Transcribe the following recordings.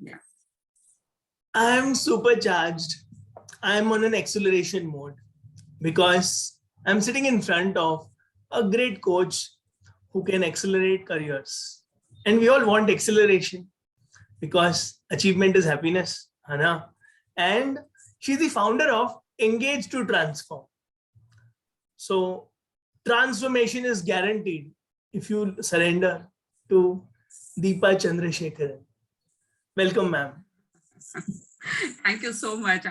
Yeah. I'm supercharged. I'm on an acceleration mode because I'm sitting in front of a great coach who can accelerate careers. And we all want acceleration because achievement is happiness, Hana. And she's the founder of Engage to Transform. So transformation is guaranteed if you surrender to Deepa Chandrasekaran. Welcome, ma'am. Thank you so much.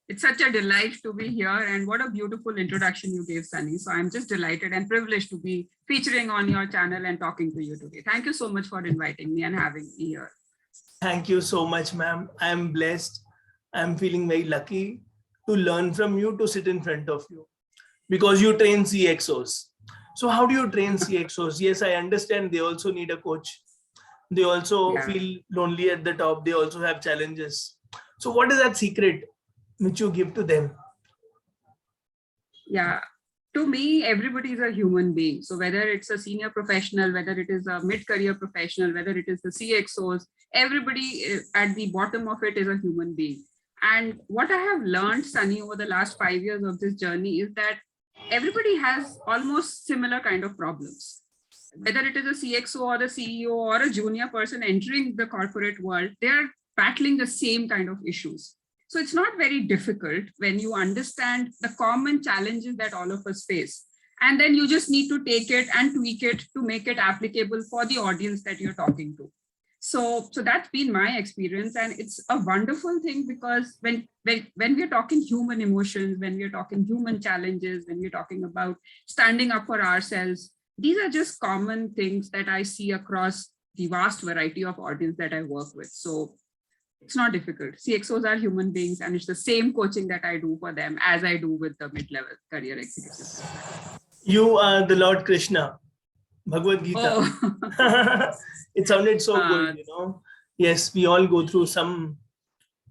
It's such a delight to be here, and what a beautiful introduction you gave, Sunny. So I'm just delighted and privileged to be featuring on your channel and talking to you today. Thank you so much for inviting me and having me here. Thank you so much, ma'am. I am blessed. I'm feeling very lucky to learn from you, to sit in front of you, because you train CXOs. So how do you train CXOs? Yes, I understand they also need a coach. They also feel lonely at the top. They also have challenges. So what is that secret which you give to them? Yeah, to me, everybody is a human being. So whether it's a senior professional, whether it is a mid-career professional, whether it is the CXOs, everybody at the bottom of it is a human being. And what I have learned, Sunny, over the last 5 years of this journey is that everybody has almost similar kind of problems. Whether it is a CXO or a CEO or a junior person entering the corporate world, they are battling the same kind of issues. So it's not very difficult when you understand the common challenges that all of us face. And then you just need to take it and tweak it to make it applicable for the audience that you're talking to. So that's been my experience. And it's a wonderful thing because when we're talking human emotions, when we're talking human challenges, when we're talking about standing up for ourselves, these are just common things that I see across the vast variety of audience that I work with. So it's not difficult. CXOs are human beings, and it's the same coaching that I do for them as I do with the mid-level career executives. You are the Lord Krishna, Bhagavad Gita. Oh. It sounded so good, you know. Yes, we all go through some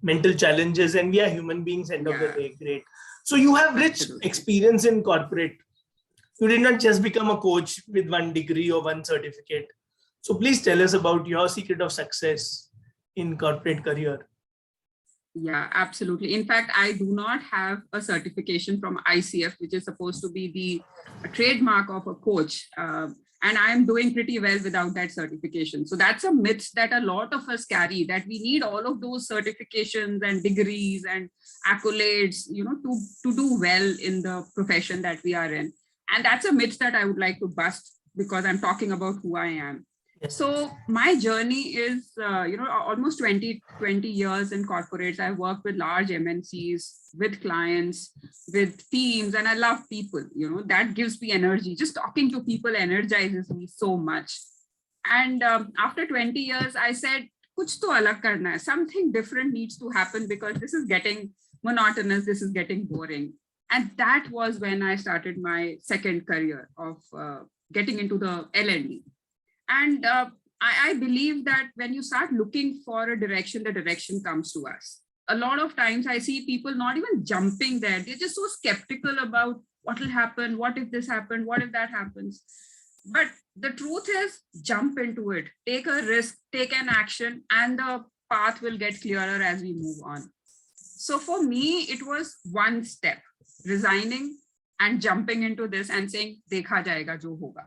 mental challenges and we are human beings end of the day. Great. So you have rich experience in corporate. You did not just become a coach with one degree or one certificate. So please tell us about your secret of success in corporate career. Yeah, absolutely. In fact, I do not have a certification from ICF, which is supposed to be the trademark of a coach. And I'm doing pretty well without that certification. So that's a myth that a lot of us carry, that we need all of those certifications and degrees and accolades, you know, to do well in the profession that we are in. And that's a myth that I would like to bust because I'm talking about who I am. So my journey is, almost 20 years in corporates. I work with large MNCs, with clients, with teams, and I love people. You know, that gives me energy. Just talking to people energizes me so much. And after 20 years, I said, kuch to alag karna hai. Something different needs to happen because this is getting monotonous. This is getting boring. And that was when I started my second career of getting into the L&D. And I believe that when you start looking for a direction, the direction comes to us. A lot of times I see people not even jumping there. They're just so skeptical about what will happen. What if this happened? What if that happens? But the truth is, jump into it. Take a risk, take an action, and the path will get clearer as we move on. So for me, it was one step, resigning and jumping into this and saying, dekha jayega jo hoga.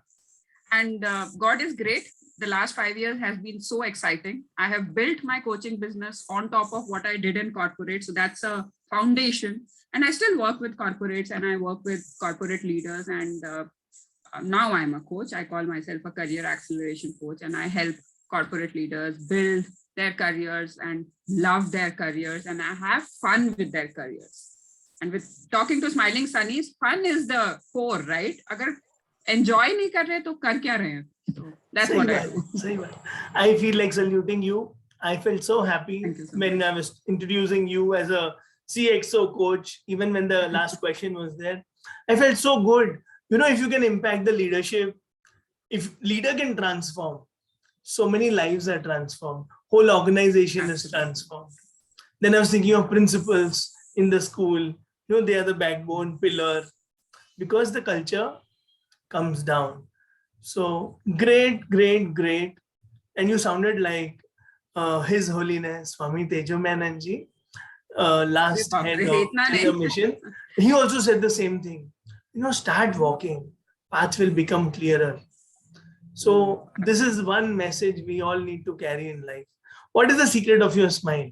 And God is great. The last 5 years has been so exciting. I have built my coaching business on top of what I did in corporate. So that's a foundation. And I still work with corporates and I work with corporate leaders. And now I'm a coach. I call myself a career acceleration coach. And I help corporate leaders build their careers and love their careers. And I have fun with their careers. And with talking to Smiling Sunnies, fun is the core, right? Agar enjoy nahi kar rahe, to kar kya rahe? So that's what I do. I feel like saluting you. I felt so happy when I was introducing you as a CXO coach, even when the last question was there. I felt so good. You know, if you can impact the leadership, if leader can transform, so many lives are transformed. Whole organization is transformed. Then I was thinking of principals in the school. You know, they are the backbone, pillar, because the culture comes down. So great. And you sounded like His Holiness Swami Tejomananji, last head of Itna nahi. the mission, he also said the same thing. Start walking, path will become clearer. So this is one message we all need to carry in life. What is the secret of your smile?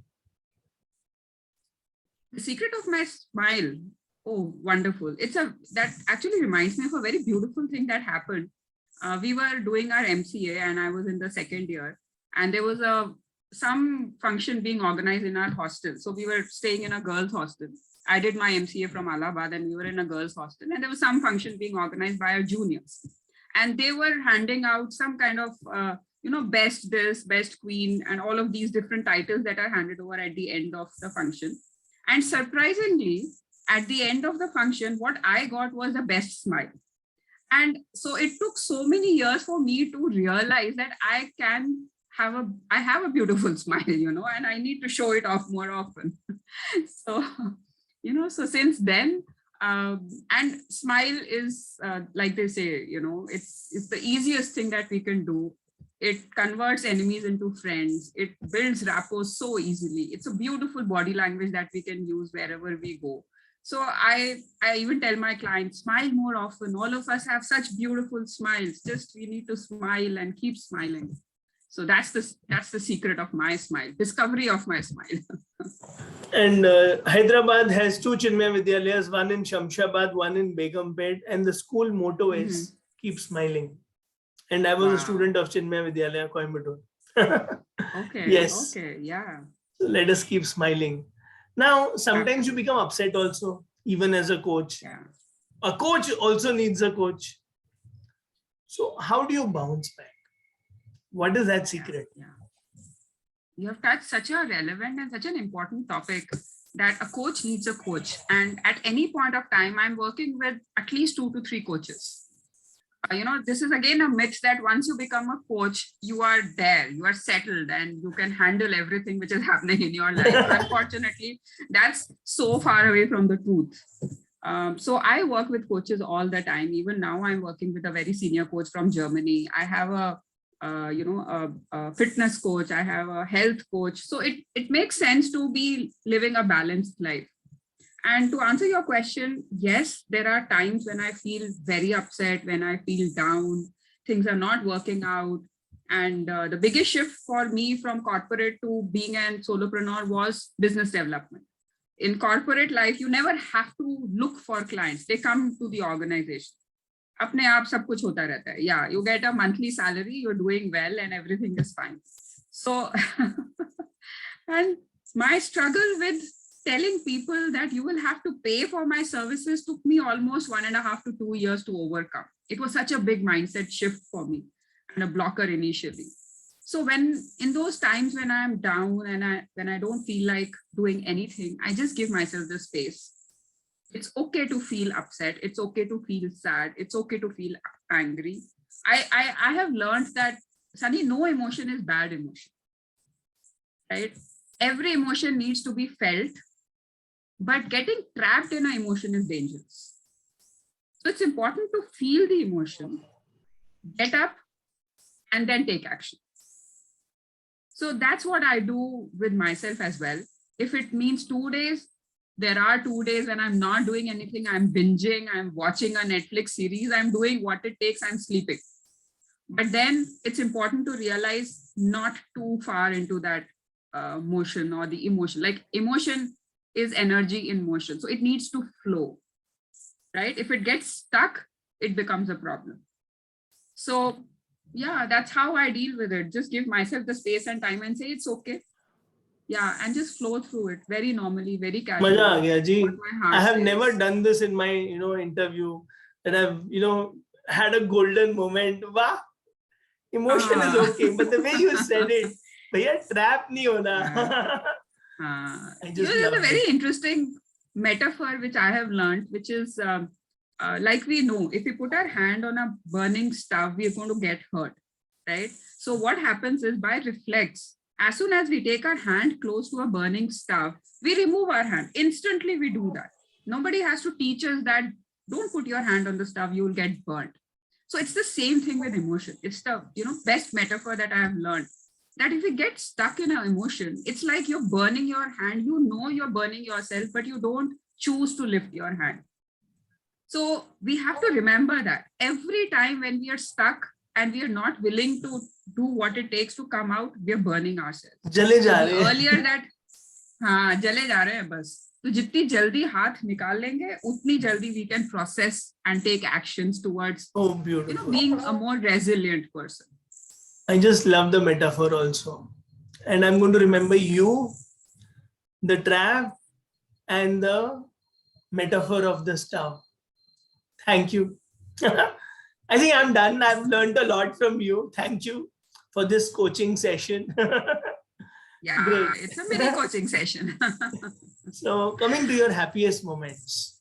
The secret of my smile. Oh, wonderful. That actually reminds me of a very beautiful thing that happened. We were doing our MCA and I was in the second year, and there was some function being organized in our hostel. So we were staying in a girls' hostel. I did my MCA from Allahabad and we were in a girls' hostel, and there was some function being organized by our juniors. And they were handing out some kind of, best this, best queen, and all of these different titles that are handed over at the end of the function. And surprisingly, at the end of the function, what I got was the best smile. And so it took so many years for me to realize that I have a beautiful smile, and I need to show it off more often. So, so since then, and smile is like they say, it's the easiest thing that we can do. It converts enemies into friends. It builds rapport so easily. It's a beautiful body language that we can use wherever we go. So I even tell my clients, smile more often. All of us have such beautiful smiles. Just we need to smile and keep smiling. So that's the secret of my smile, discovery of my smile. And Hyderabad has 2 Chinmaya Vidyalayas, one in Shamshabad, one in Begumpet, and the school motto is keep smiling. And I was a student of Chinmaya Vidyalaya, Coimbatore. Okay. Yes. Okay. Yeah. So let us keep smiling. Now, sometimes you become upset also, even as a coach. Yeah. A coach also needs a coach. So how do you bounce back? What is that secret? Yeah. You have touched such a relevant and such an important topic that a coach needs a coach. And at any point of time, I'm working with at least 2 to 3 coaches. This is again a myth that once you become a coach, you are there, you are settled, and you can handle everything which is happening in your life. Unfortunately, that's so far away from the truth. So I work with coaches all the time. Even now, I'm working with a very senior coach from Germany. I have a fitness coach. I have a health coach. So it makes sense to be living a balanced life. And to answer your question, yes, there are times when I feel very upset, when I feel down, things are not working out. And the biggest shift for me from corporate to being an solopreneur was business development. In corporate life, you never have to look for clients. They come to the organization. Apne aap sab kuch hota rehta hai. Yeah, you get a monthly salary, you're doing well and everything is fine. So, and my struggle with telling people that you will have to pay for my services took me almost 1.5 to 2 years to overcome. It was such a big mindset shift for me and a blocker initially. So when in those times when I'm down and when I don't feel like doing anything, I just give myself the space. It's okay to feel upset. It's okay to feel sad. It's okay to feel angry. I have learned that, Sunny, no emotion is bad emotion, right? Every emotion needs to be felt. But getting trapped in an emotion is dangerous. So it's important to feel the emotion, get up, and then take action. So that's what I do with myself as well. If it means 2 days, there are 2 days when I'm not doing anything. I'm binging, I'm watching a Netflix series, I'm doing what it takes, I'm sleeping. But then it's important to realize not too far into that motion or the emotion. Like emotion is energy in motion. So it needs to flow, right? If it gets stuck, it becomes a problem. So yeah, that's how I deal with it. Just give myself the space and time and say, it's okay. Yeah, and just flow through it very normally, very casually. Maja aa gaya, ji. I have never done this in my, interview, that I've, had a golden moment. Wow. Emotion is okay. But the way you said it, bhaiya, trap nahi hona. This is a very interesting metaphor which I have learned, which is like we know, if we put our hand on a burning stove, we are going to get hurt, right? So what happens is by reflex, as soon as we take our hand close to a burning stove, we remove our hand. Instantly we do that. Nobody has to teach us that don't put your hand on the stove, you will get burnt. So it's the same thing with emotion. It's the best metaphor that I have learned. that if you get stuck in an emotion, it's like you're burning your hand. You know you're burning yourself, but you don't choose to lift your hand. So we have to remember that every time when we are stuck and we are not willing to do what it takes to come out, we are burning ourselves. जले जा रहे हैं. Earlier that, हाँ, जले जा रहे हैं बस. तो जितनी जल्दी हाथ निकाल लेंगे, उतनी जल्दी we can process and take actions towards, being a more resilient person. I just love the metaphor also. And I'm going to remember you, the trap, and the metaphor of the stove. Thank you. I think I'm done. I've learned a lot from you. Thank you for this coaching session. Yeah, great. It's a mini coaching session. So coming to your happiest moments.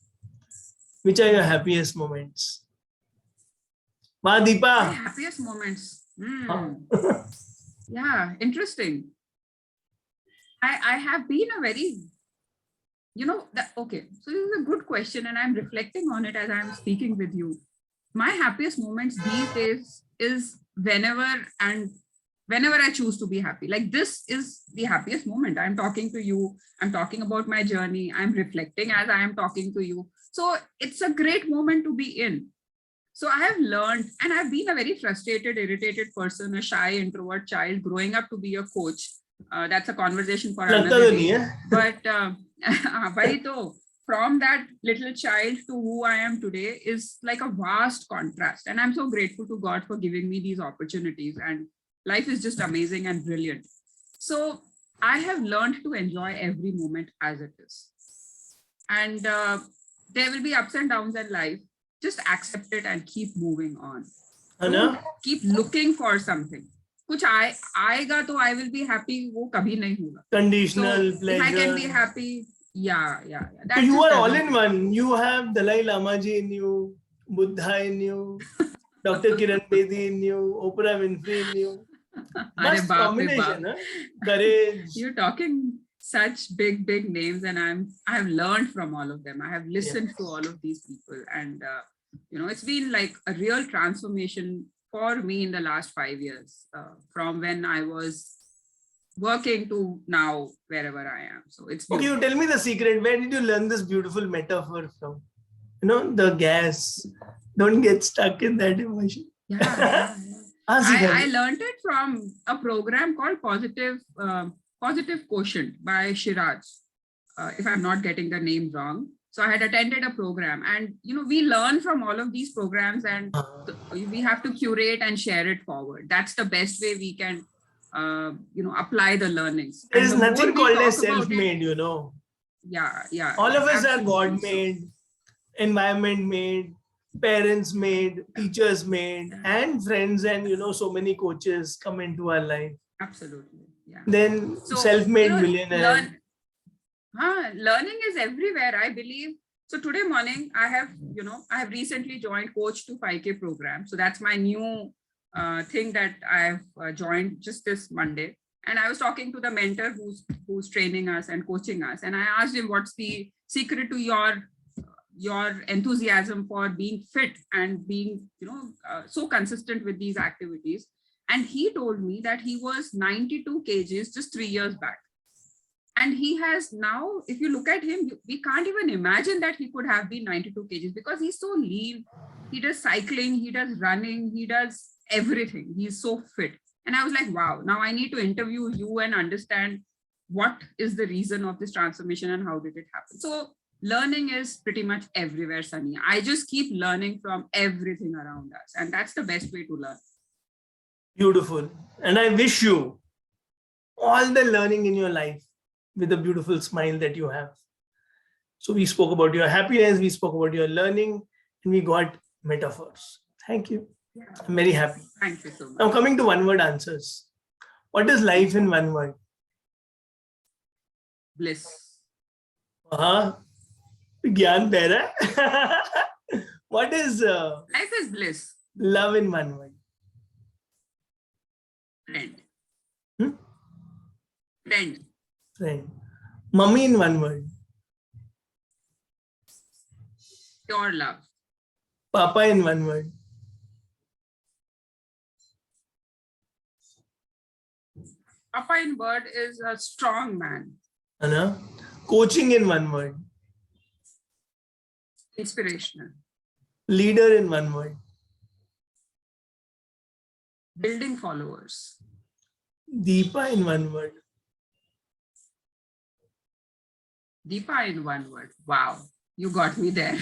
Which are your happiest moments? Ma Deepa. My happiest moments. Yeah, interesting. I have been a very, okay, so this is a good question and I'm reflecting on it as I'm speaking with you. My happiest moments these days is whenever I choose to be happy. Like this is the happiest moment. I'm talking to you. I'm talking about my journey. I'm reflecting as I am talking to you. So it's a great moment to be in. So I have learned, and I've been a very frustrated, irritated person, a shy introvert child growing up to be a coach. That's a conversation for another day. But from that little child to who I am today is like a vast contrast. And I'm so grateful to God for giving me these opportunities. And life is just amazing and brilliant. So I have learned to enjoy every moment as it is. And there will be ups and downs in life. Just accept it and keep moving on. Keep looking for something. कुछ आएगा तो I will be happy. वो कभी नहीं होगा. Conditional so pleasure. If I can be happy, yeah. So you are all in one. You have Dalai Lama ji in you, Buddha in you, Dr. Kiran Bedi in you, Oprah Winfrey in you. Must combination, huh? Courage. You're talking such big names, and I have learned from all of them. I have listened to all of these people, and it's been like a real transformation for me in the last 5 years, from when I was working to now wherever I am. So it's beautiful. Okay, you tell me the secret. Where did you learn this beautiful metaphor from? The gas. Don't get stuck in that emotion. Yeah. I learned it from a program called Positive Quotient by Shiraj, if I'm not getting the name wrong. So I had attended a program, and we learn from all of these programs, and we have to curate and share it forward. That's the best way we can apply the learnings. There is nothing called as self-made, Yeah. All of us are God-made, environment-made, parents-made, teachers-made, and friends, and so many coaches come into our life. Absolutely, yeah. Then self-made millionaire. Learning is everywhere, I believe. So today morning, I have recently joined Coach to 5K program. So that's my new thing that I've joined just this Monday. And I was talking to the mentor who's training us and coaching us. And I asked him, what's the secret to your enthusiasm for being fit and being, so consistent with these activities? And he told me that he was 92 kgs just 3 years back. And he has now, if you look at him, we can't even imagine that he could have been 92 kgs because he's so lean. He does cycling, he does running, he does everything. He's so fit. And I was like, wow, now I need to interview you and understand what is the reason of this transformation and how did it happen. So learning is pretty much everywhere, Sunny. I just keep learning from everything around us. And that's the best way to learn. Beautiful. And I wish you all the learning in your life with the beautiful smile that you have. So we spoke about your happiness, we spoke about your learning, and we got metaphors. Thank you. Yeah. I'm very happy. Thank you so much. Now coming to one-word answers. What is life in one word? Bliss. Gyan Bera. What is life is bliss. Love in one word? Friend. Friend. Mummy in one word? Pure love. Papa in one word? Papa in word is a strong man. Anna, coaching in one word. Inspirational. Leader in one word. Building followers. Deepa in one word. Deepa in one word. Wow, you got me there.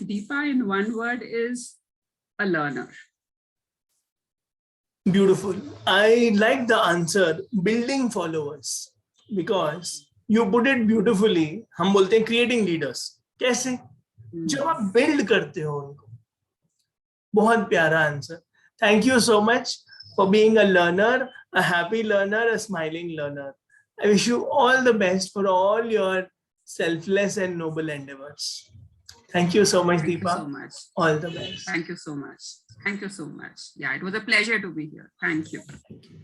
Deepa in one word is a learner. Beautiful. I like the answer, building followers, because you put it beautifully. हम बोलते हैं creating leaders. कैसे? जब आप build करते हो उनको. बहुत प्यारा answer. Thank you so much for being a learner, a happy learner, a smiling learner. I wish you all the best for all your selfless and noble endeavors. Thank you so much, Thank Deepa. you so much. All the best. Thank you so much. Thank you so much. Yeah, it was a pleasure to be here. Thank you. Thank you.